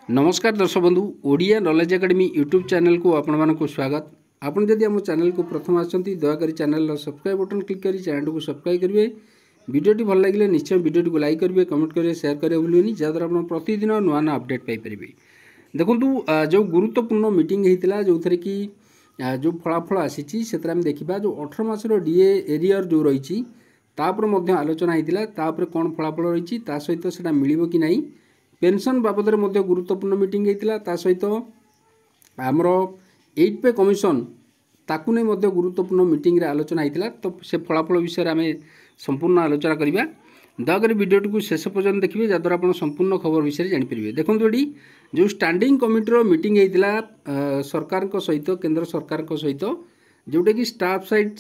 नमस्कार दर्शक बंधु Odia knowledge academy YouTube channel को आपण मानक स्वागत। आपन जदि आम चैनल को प्रथम आसती दयाकोरी चैनल सब्सक्राइब बटन क्लिक कर चैनल को सब्सक्राइब करेंगे। वीडियोटी भल लगे निश्चय वीडियोटी को लाइक करेंगे, कमेंट करेंगे, शेयर करेंगे भूलें जहाँद्वारा आप प्रतिदिन नुआ नुआ अपडेट पाइपर। देखो जो गुरुत्वपूर्ण मीटिंग होता जो थे कि जो फलाफल आसी से देखा जो 18 मासर डीए एरियर जो रही आलोचना होता कौन फलाफल रही सहित से मिल कि नहीं। पेंशन बाबद में गुरुत्वपूर्ण मीटिंग होता सहित आमर 8 पे कमिशन ताकू नहीं गुरुत्वपूर्ण मीटिंग रे आलोचना होता। तो से फलाफल विषय आम संपूर्ण आलोचना करवा। दयाकोरी वीडियोटी को शेष पर्यटन देखिए जहाँद्वारा आप संपूर्ण खबर विषय जानीपर। देखो ये जो स्टैंडिंग कमिटर मीटिंग होता सरकार सहित केंद्र सरकार सहित जोटा कि स्टाफ साइड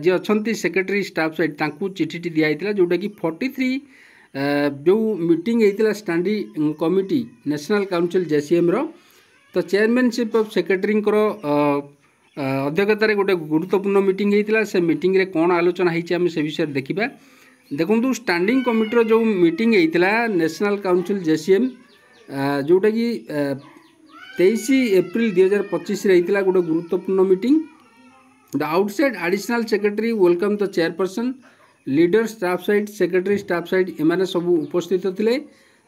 जी अच्छा सेक्रेटरी स्टाफ साइड चिठी दिखाई जोटा कि 43 जो मीटिंग होता standing committee national council JCM रो तो चेयरमैनशिप ऑफ सेक्रेटरी अध्यक्षतार गोटे गुरुत्वपूर्ण मीटिंग होता से मीटिंग रे कौन आलोचना होती से विषय देखा। देखो स्टैंडिंग कमिटर जो मीटिंग होता नेशनल काउंसिल जेसीएम जोटा कि 23 एप्रिल 2025 होता गोटे गुरुत्वपूर्ण meeting. The outside additional secretary welcome the chairperson leader staff side secretary staff side एमाने सब उपस्थित थे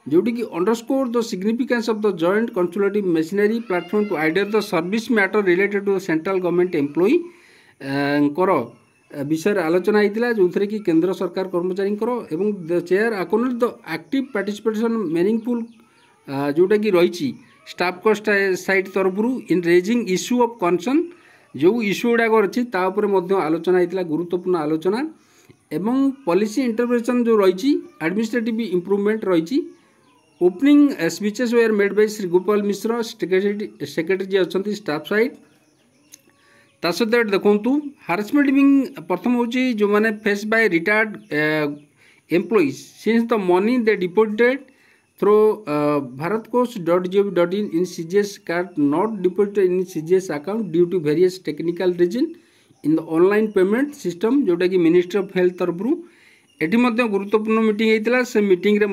जोटी कि underscore the significance of the joint consultative machinery platform to aider the service matter related to central government employee कर विषय आलोचना होता जो थे कि केंद्र सरकार कर्मचारी एवं the chair acknowledge the active participation meaningful जोटा कि रही स्टाफ को साइड तरफ in raising issue of concern जो इश्यू गुड़ाक अच्छी आलोचना होता गुरुत्वपूर्ण आलोचना एवं पॉलिसी इंटरवेंशन जो रही एडमिनिस्ट्रेटिव इम्प्रूवमेंट रही। Opening speeches were made by Shri Gopal Mishra secretary ji अच्छा स्टाफ साइड ता सहित देखु हारासमेंट प्रथम हूँ जो मैंने face by retired employees since the money they deposited through bharatkosh.gov.in in CGS card not deposited in CGS account due to various technical reason in the online payment system जोटा कि ministry of health तरफ एटी गुरुत्वपूर्ण meeting होता से meeting रे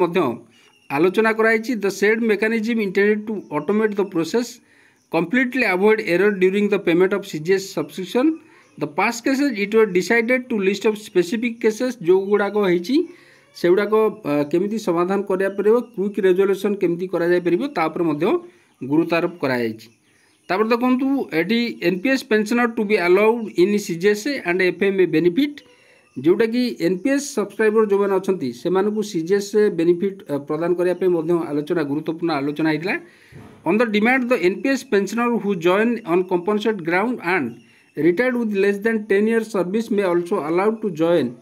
आलोचना कराई the said mechanism intended to automate the process completely avoid error during the payment of CGS subscription the past cases it was decided to list of specific cases जो गुड़ाक होती से गुड़ाक केमी समाधान करा क्विक रेजोल्यूशन केमी गुरुत्वारोप कराई। तापर देखो ये NPS pensioner to be allowed in CGS and FMA benefit जोटा कि एनपीएस सब्सक्राइबर जो मैंने अच्छा से सीजीएस बेनिफिट प्रदान करने आलोचना गुरुत्वपूर्ण आलोचना होता। On the demand the NPS pensioner who join on compensate ground and retired with less than 10 years service may also allowed to join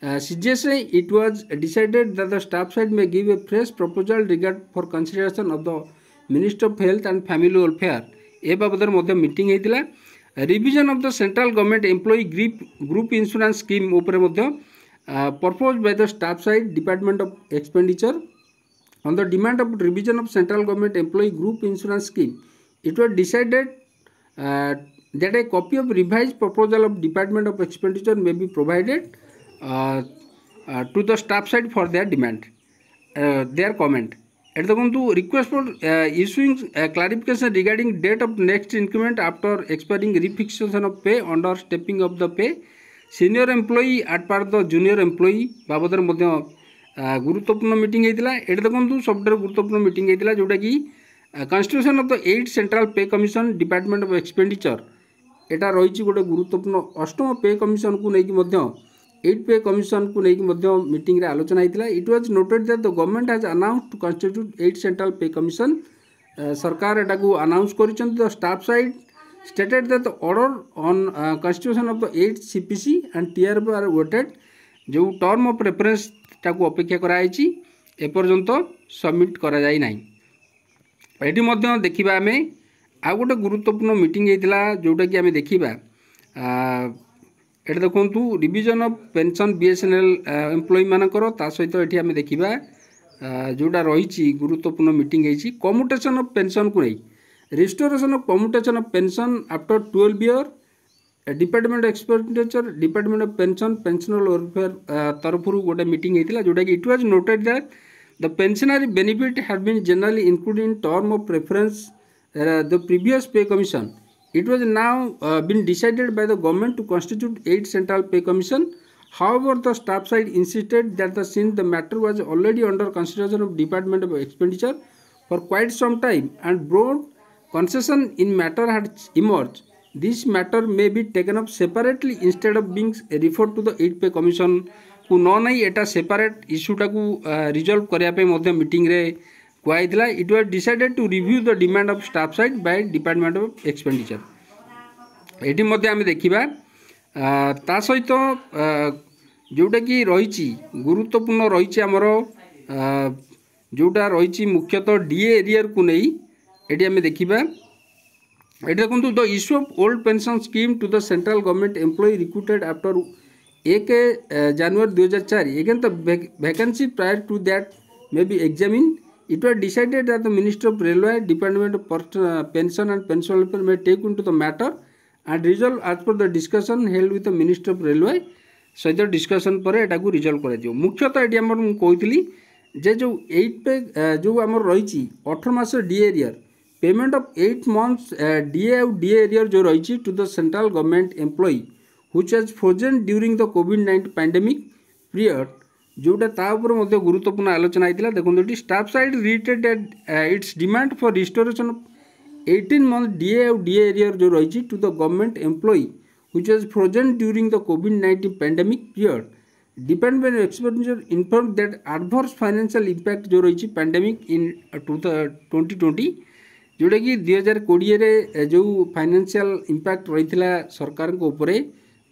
CGS it was decided that the staff side may give a fresh proposal regard for consideration of the ministry of health and family welfare a बाबद meeting होता। Revision of the central government employee group insurance scheme propose by the staff side department of expenditure on the demand of revision of central government employee group insurance scheme it was decided that a copy of revise proposal of department of expenditure may be provided to the staff side for their demand their comment at देखो request for issuing clarification regarding date of next increment after expiring refixation of pay under stepping of the pay senior employee at par the junior employee बाबद गुरुत्वपूर्ण meeting होता। ये देखो सब गुरुत्वपूर्ण meeting होता जोटा कि constitution of the 8 central pay commission department of expenditure यहाँ रही गोटे गुरुत्वपूर्ण 8म पे कमिशन को लेकिन 8 पे कमिशन को लेकिन मीटिंग रे आलोचना होता। It was noted that the government has announced to constitute 8 central pay commission सरकार एटा को अनाउंस करिसेंट। The staff side stated that the order on constitution of the 8 CPC and TRP are waited जो term of reference टाको अपेक्षा कराई एपर्यंत submit करा जाई नाही। एटी मध्य देखिबा आमे आ गोटे गुरुत्वपूर्ण मीटिंग होता जोटा कि आमे देखिबा ये देखो revision of pension BSNL employee मानकर सहित ये आम देखा जोटा रही गुरुत्वपूर्ण मीटिंग होती कम्यूटेशन ऑफ पेंशन को नहीं restoration of commutation of pension after 12 year department expenditure department of pension pensioner welfare तरफ गोटे मीटिंग होता जोटा कि it was noted that The pensionary benefit had been generally included in term of preference the previous pay commission. It was now been decided by the government to constitute 8 central pay commission. However, the staff side insisted that since the matter was already under consideration of Department of Expenditure for quite some time and broad concession in matter had emerged, this matter may be taken up separately instead of being referred to the 8 pay commission को न नहीं एटा separate इश्यूटा को resolve करने meeting रे कहला. It was decided to review the demand of staff side by department of expenditure. एटी मध्य आम देखा ता सहित जोटा कि रही गुरुत्वपूर्ण रही आमर जोटा रही मुख्यतः डीए एरियर को नहीं ये आम देखा. ये देखो the issue of old pension scheme to the central government employ recruited after 1 January 2004. Again, the vacancy prior to that may be examined. It was decided that the Ministry of Railway, Department of Pension and Pension Welfare may take into the matter and resolve as per the discussion held with the Ministry of Railway. सहित discussion पर एटा को resolve कर मुख्यतः ये आम कहती जे जो 8 पे जो आम रही 18 मास DA arrear payment of 8 months DA और डीए एरियर जो रही to the central government employee which was frozen during the COVID-19 pandemic period. जोटा तापर गुरुत्वपूर्ण आलोचना होता. देखो staff side reiterated its demand for restoration of 18 month DA और DA arrear जो रही to the government employee which was frozen during the COVID-19 pandemic period. Department of Expenditure informed that adverse financial impact जो रही pandemic in 2020 जोटा कि 2020 जो financial impact रही सरकार को ऊपर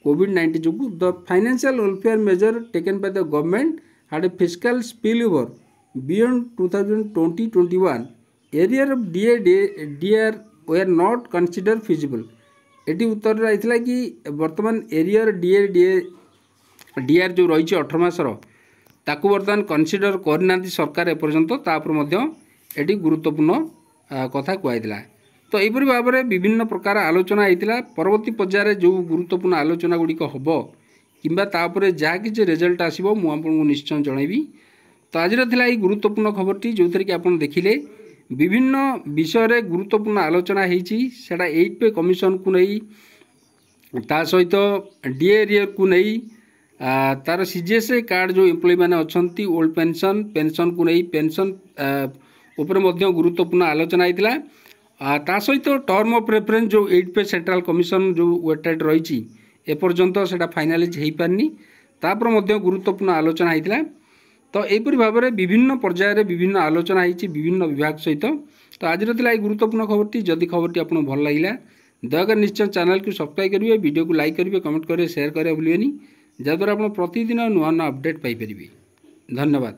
COVID-19 जो the financial welfare measure taken by the government had a fiscal spillover beyond 2020-21. Area of DAR were not considered feasible. एटी उत्तर रही कि वर्तमान एरिया डीआर जो रही 18 मासर ताकू बर्तमान कनसीडर करना सरकार एपर्यंत एटी गुरुत्वपूर्ण कथा कहला. तो यहपरी भाव में विभिन्न प्रकार आलोचना होता. परवर्ती पर्यायर जो गुरुत्वपूर्ण आलोचना गुड़िक हम कि जहाँ कि रिजल्ट आसो मुझे निश्चय जनइबी. तो आज थी गुरुत्वपूर्ण खबरटी जो थी कि आप देखिले विभिन्न विषय गुरुत्वपूर्ण आलोचना होती 8 पे कमिशन को नहीं ता सहित डीए एरियर को नहीं तार सीजीएसए कार्ड जो एम्प्लॉय मैंने अच्छा ओल्ड पेंशन पेंशन को नहीं पेंशन उपर गुरुत्वपूर्ण आलोचना होता. ता सहित टर्म ऑफ रेफरेंस जो 8 पे सेंट्रल कमिशन जो वेटेड रही एपर्यंत से फाइनालाइज हो पारनी तापर गुरुत्वपूर्ण आलोचना होता. तो यहपरी भाव में विभिन्न पर्यायर विभिन्न आलोचना होती विभिन्न विभाग सहित. तो आज थी गुरुत्वपूर्ण खबरटी. जदि खबरटी आपको भल लगे दयाकर निश्चय चैनल को सब्सक्राइब करेंगे वीडियो को लाइक करेंगे कमेंट करेंगे शेयर करेंगे भूलें जहाँद्वारा आप प्रतिदिन नुआ नुआ अपडेट पाइपर. धन्यवाद.